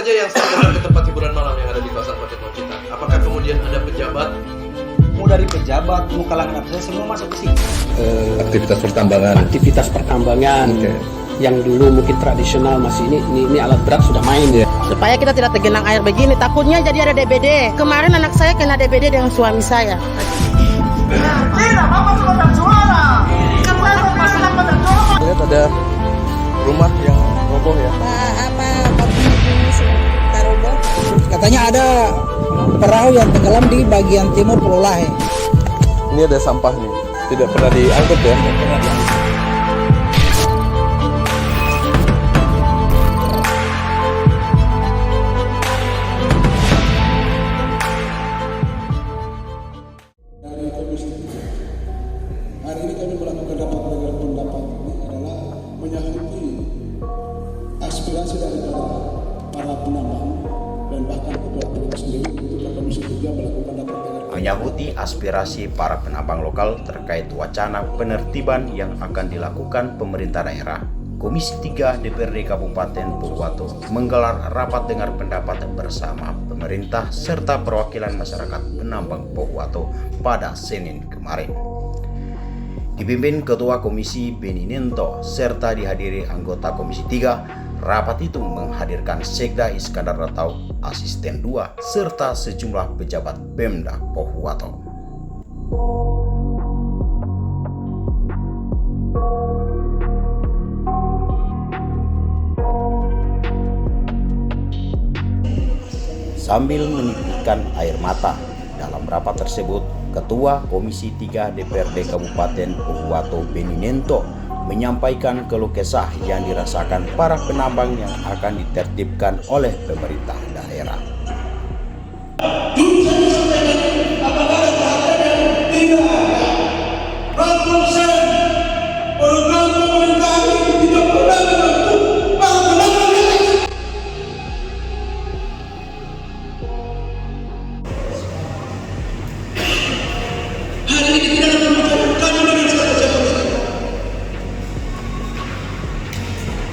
saja yang datang ke tempat hiburan malam yang ada di kawasan Pacet Wacinta? Apakah kemudian ada pejabat? Mau dari pejabat, mau kalangan apa saja, semua masuk ke sini. Aktivitas pertambangan. Aktivitas pertambangan yang dulu mungkin tradisional masih ini alat berat sudah main ya. Supaya kita tidak tergenang air begini, takutnya jadi ada DBD. Kemarin anak saya kena DBD dengan suami saya. Lihat ada rumah yang roboh ya. Katanya ada perahu yang tenggelam di bagian timur Pulau Lahe. Ini ada sampah nih. Tidak pernah diangkut ya. Dari Komisi 3, hari ini kami melakukan rapat dengar pendapat ini adalah menyangkuti aspirasi daripada para penambang dan bahkan ketua PDIP sendiri untuk Komisi 3 melakukan rapat dengar. Menyangkuti aspirasi para penambang lokal terkait wacana penertiban yang akan dilakukan pemerintah daerah, Komisi 3 DPRD Kabupaten Pohuwato menggelar rapat dengar pendapat bersama pemerintah serta perwakilan masyarakat penambang Pohuwato pada Senin kemarin. Dipimpin Ketua Komisi Beni Nento serta dihadiri anggota Komisi 3, rapat itu menghadirkan Sekda Iskandar Ratau, Asisten 2, serta sejumlah pejabat Pemda Pohuwato. Sambil menitikkan air mata, dalam rapat tersebut, Ketua Komisi 3 DPRD Kabupaten Pohuwato Beni Nento menyampaikan keluh kesah yang dirasakan para penambang yang akan ditertibkan oleh pemerintah daerah.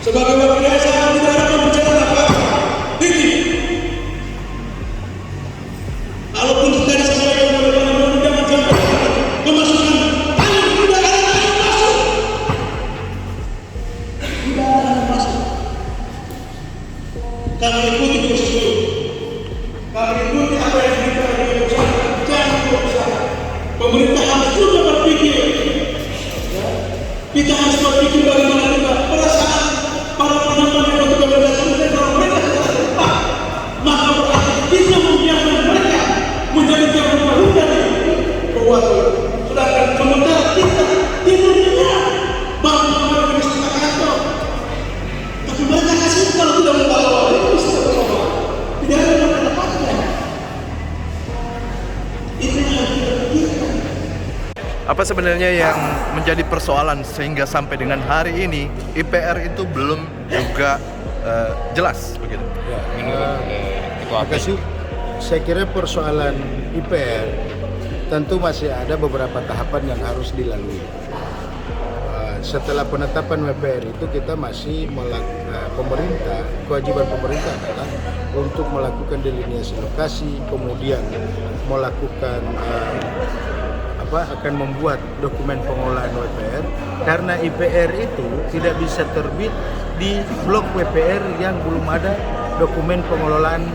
Sebagai wakil rakyat saya tidak ada pembicaraan apa-apa. Ini. Walaupun tidak disampaikan oleh Pak jangan sampai pemasukan. Ayo tidak ada yang masuk. Tidak ada yang masuk. Kami ikuti prosedur. Kami ikuti apa yang kita usahakan. Jangan berusaha. Pemerintah harus juga berpikir. Kita harus berpikir bagaimana kita perasaan para penambang yang untuk berdasar kalau mereka sudah tepat, maka berarti kita membiarkan mereka menjadi terlalu dari Pohuwato. Sedangkan sementara kita tidak menyerah bahwa mereka bisa kantor, tapi mereka kasih kalau tidak membawa itu bisa berubah. Tidak ada yang mendapatkan. Itu yang harus kita pikirkan. Apa sebenarnya yang menjadi persoalan sehingga sampai dengan hari ini IPR itu belum juga jelas begitu? Terima kasih. Saya kira persoalan IPR tentu masih ada beberapa tahapan yang harus dilalui. Setelah penetapan WPR itu kita masih pemerintah, kewajiban pemerintah adalah untuk melakukan delineasi lokasi, kemudian melakukan akan membuat dokumen pengelolaan WPR, karena IPR itu tidak bisa terbit di blok WPR yang belum ada dokumen pengelolaan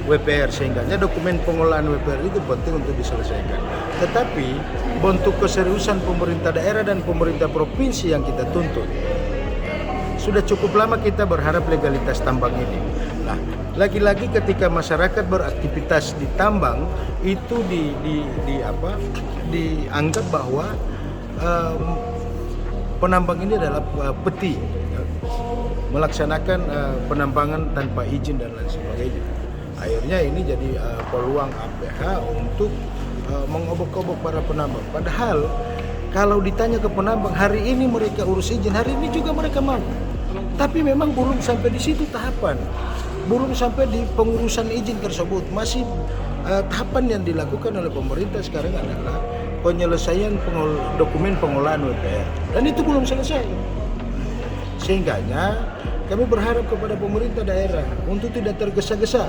WPR, sehingga dokumen pengelolaan WPR itu penting untuk diselesaikan. Tetapi bentuk keseriusan pemerintah daerah dan pemerintah provinsi yang kita tuntut, sudah cukup lama kita berharap legalitas tambang ini. Nah, lagi-lagi ketika masyarakat beraktivitas di tambang itu dianggap bahwa penambang ini adalah peti, melaksanakan penambangan tanpa izin dan lain sebagainya. Akhirnya ini jadi peluang APH untuk mengobok-obok para penambang. Padahal kalau ditanya ke penambang, hari ini mereka urus izin, hari ini juga mereka mau. Tapi memang belum sampai di situ tahapan. Belum sampai di pengurusan izin tersebut. Masih tahapan yang dilakukan oleh pemerintah sekarang adalah penyelesaian dokumen pengolahan WPR. Dan itu belum selesai. Sehingganya kami berharap kepada pemerintah daerah untuk tidak tergesa-gesa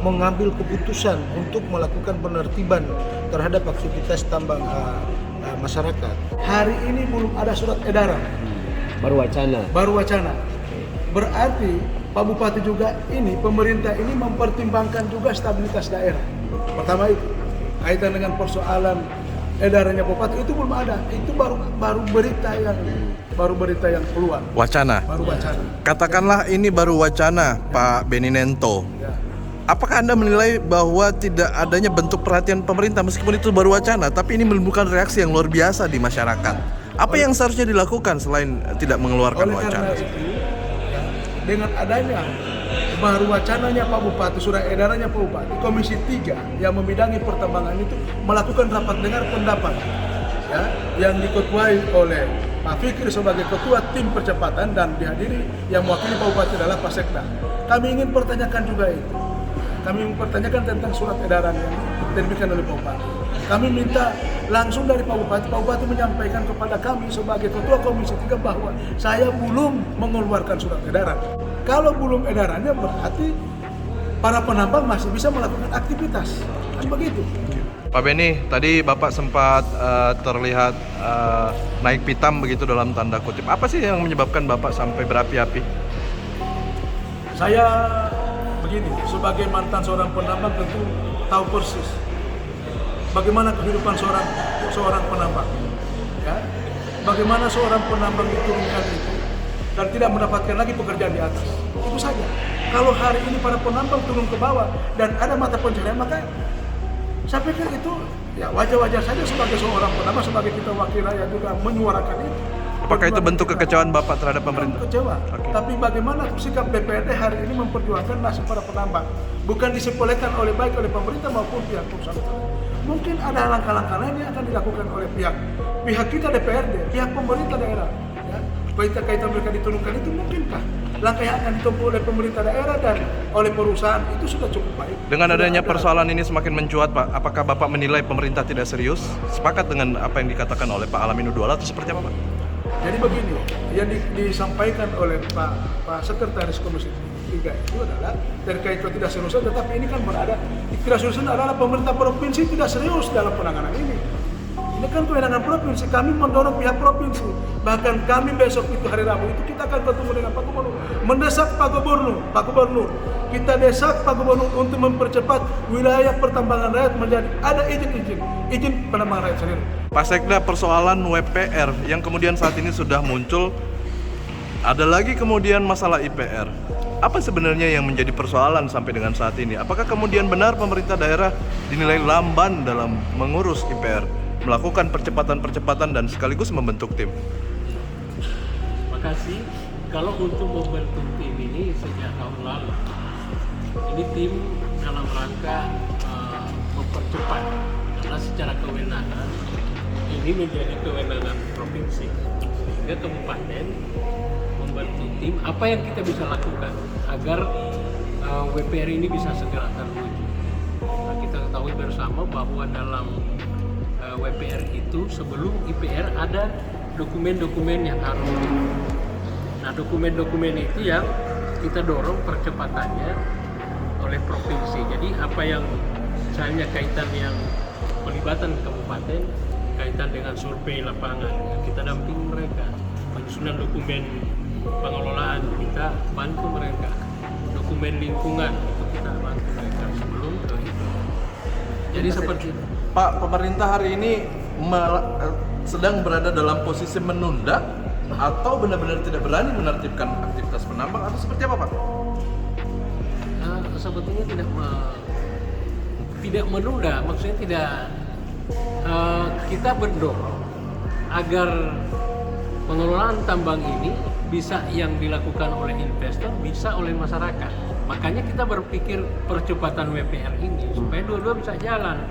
mengambil keputusan untuk melakukan penertiban terhadap aktivitas tambang masyarakat. Hari ini belum ada surat edaran. Baru wacana. Baru wacana. Berarti Pak Bupati juga ini, pemerintah ini mempertimbangkan juga stabilitas daerah. Pertama itu, kaitan dengan persoalan edarannya Bupati itu belum ada. Itu baru berita yang keluar. Wacana. Baru wacana. Katakanlah ini baru wacana, Pak Beninento. Ya. Apakah Anda menilai bahwa tidak adanya bentuk perhatian pemerintah meskipun itu baru wacana, tapi ini menimbulkan reaksi yang luar biasa di masyarakat? Apa yang seharusnya dilakukan selain tidak mengeluarkan Oleh wacana? karena itu, dengan adanya baru wacananya Pak Bupati, surat edarannya Pak Bupati, Komisi 3 yang membidangi pertambangan itu melakukan rapat dengar pendapat ya, yang diketuai oleh Pak Fikri sebagai ketua tim percepatan dan dihadiri yang mewakili Pak Bupati adalah Pak Sekda. Kami ingin pertanyakan juga itu. Kami mempertanyakan tentang surat edaran yang diterbitkan oleh Pak Bupati. Kami minta langsung dari Pak Bupati menyampaikan kepada kami sebagai Ketua Komisi 3 bahwa saya belum mengeluarkan surat edaran. Kalau belum edarannya berarti para penambang masih bisa melakukan aktivitas. Kan begitu. Pak Beni, tadi Bapak sempat terlihat naik pitam begitu dalam tanda kutip. Apa sih yang menyebabkan Bapak sampai berapi-api? Saya begini, sebagai mantan seorang penambang tentu tahu persis bagaimana kehidupan seorang penambang. Ya? Bagaimana seorang penambang diturunkan itu dan tidak mendapatkan lagi pekerjaan di atas. Itu saja. Kalau hari ini para penambang turun ke bawah dan ada mata pencaharian, maka saya pikir itu ya wajar-wajar saja sebagai seorang penambang, sebagai kita wakil rakyat juga menyuarakan itu. Apakah itu bentuk kekecewaan Bapak terhadap pemerintah? Kecewa. Okay. Tapi bagaimana sikap DPRD hari ini memperjuangkan nasib para penambang? Bukan disepelekan oleh baik oleh pemerintah maupun pihak perusahaan. Mungkin ada langkah-langkah lain yang akan dilakukan oleh pihak kita DPRD, pihak pemerintah daerah. Ya, kaitan mereka diturunkan itu mungkinkah? Langkah yang akan ditempuh oleh pemerintah daerah dan oleh perusahaan itu sudah cukup baik. Dengan adanya persoalan ini semakin mencuat, Pak, apakah Bapak menilai pemerintah tidak serius? Sepakat dengan apa yang dikatakan oleh Pak Alamin Udwala atau seperti apa, Pak? Jadi begini, yang disampaikan oleh Pak Sekretaris Komisi 3 itu adalah terkait ketidakseriusan, tetapi ini kan berada ketidakseriusan adalah pemerintah provinsi tidak serius dalam penanganan ini. Ini kan kewenangan provinsi, kami mendorong pihak provinsi. Bahkan kami besok itu hari Rabu itu kita akan ketemu dengan Pak Gubernur, mendesak Pak Gubernur. Kita desak Pak Gubernur untuk mempercepat wilayah pertambangan rakyat menjadi ada izin penambangan rakyat sendiri. Pak Sekda, persoalan WPR yang kemudian saat ini sudah muncul, ada lagi kemudian masalah IPR. Apa sebenarnya yang menjadi persoalan sampai dengan saat ini? Apakah kemudian benar pemerintah daerah dinilai lamban dalam mengurus IPR, melakukan percepatan dan sekaligus membentuk tim? Makasih. Kalau untuk membentuk tim ini sejak tahun lalu, ini tim dalam rangka mempercepat, karena secara kewenangan ini menjadi kewenangan provinsi, sehingga kabupaten membentuk tim. Apa yang kita bisa lakukan agar WPR ini bisa segera terwujud? Nah, kita ketahui bersama bahwa dalam WPR itu sebelum IPR ada dokumen-dokumen yang harus dibuat. Nah, dokumen-dokumen itu yang kita dorong percepatannya oleh provinsi. Jadi apa yang misalnya kaitan yang pelibatan kabupaten, kaitan dengan survei lapangan, kita dampingi mereka. Penyusunan dokumen pengelolaan kita bantu mereka. Dokumen lingkungan itu kita bantu mereka sebelum ke itu. Jadi seperti itu. Pak, pemerintah hari ini sedang berada dalam posisi menunda atau benar-benar tidak berani menertibkan aktivitas penambang atau seperti apa, Pak? Sebetulnya tidak menunda, maksudnya tidak. Kita mendorong agar pengelolaan tambang ini bisa yang dilakukan oleh investor, bisa oleh masyarakat. Makanya kita berpikir percepatan WPR ini supaya dua-dua bisa jalan.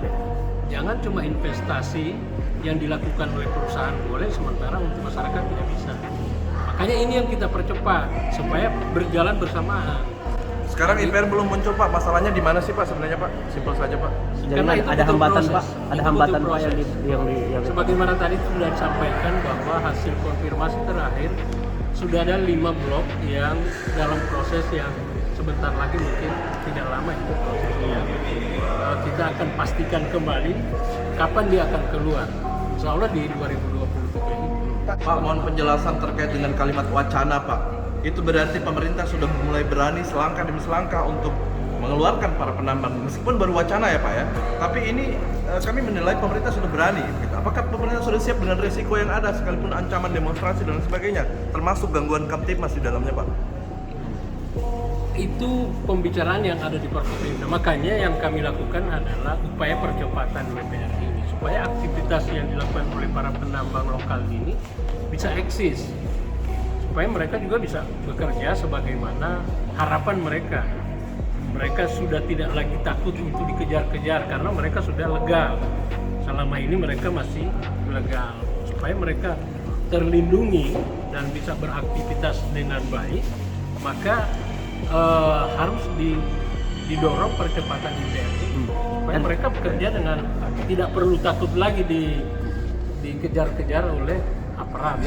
Jangan cuma investasi yang dilakukan oleh perusahaan boleh, sementara untuk masyarakat tidak bisa. Makanya ini yang kita percepat supaya berjalan bersamaan. Sekarang IPR belum muncul, Pak. Masalahnya di mana sih, Pak, sebenarnya, Pak? Simpel saja, Pak. Karena itu ada hambatan, Pak. Ada hambatan, Pak, yang yang sebagaimana tadi sudah disampaikan bahwa hasil konfirmasi terakhir sudah ada 5 blok yang dalam proses yang sebentar lagi mungkin tidak lama itu prosesnya. Kita akan pastikan kembali kapan dia akan keluar. Insya Allah di 2023 ini. Pak, mohon penjelasan terkait dengan kalimat wacana, Pak. Itu berarti pemerintah sudah mulai berani selangkah demi selangkah untuk mengeluarkan para penambang, meskipun baru wacana ya Pak ya. Tapi ini kami menilai pemerintah sudah berani. Apakah pemerintah sudah siap dengan risiko yang ada, sekalipun ancaman demonstrasi dan sebagainya, termasuk gangguan Kamtipmas di dalamnya Pak? Itu pembicaraan yang ada di Forkopimda. Makanya yang kami lakukan adalah upaya percepatan WPR ini, supaya aktivitas yang dilakukan oleh para penambang lokal ini bisa eksis, supaya mereka juga bisa bekerja sebagaimana harapan mereka. Mereka sudah tidak lagi takut untuk dikejar-kejar karena mereka sudah legal. Selama ini mereka masih legal, supaya mereka terlindungi dan bisa beraktivitas dengan baik. Maka harus didorong percepatan IPR ini, supaya mereka bekerja dengan tidak perlu takut lagi dikejar-kejar oleh aparat.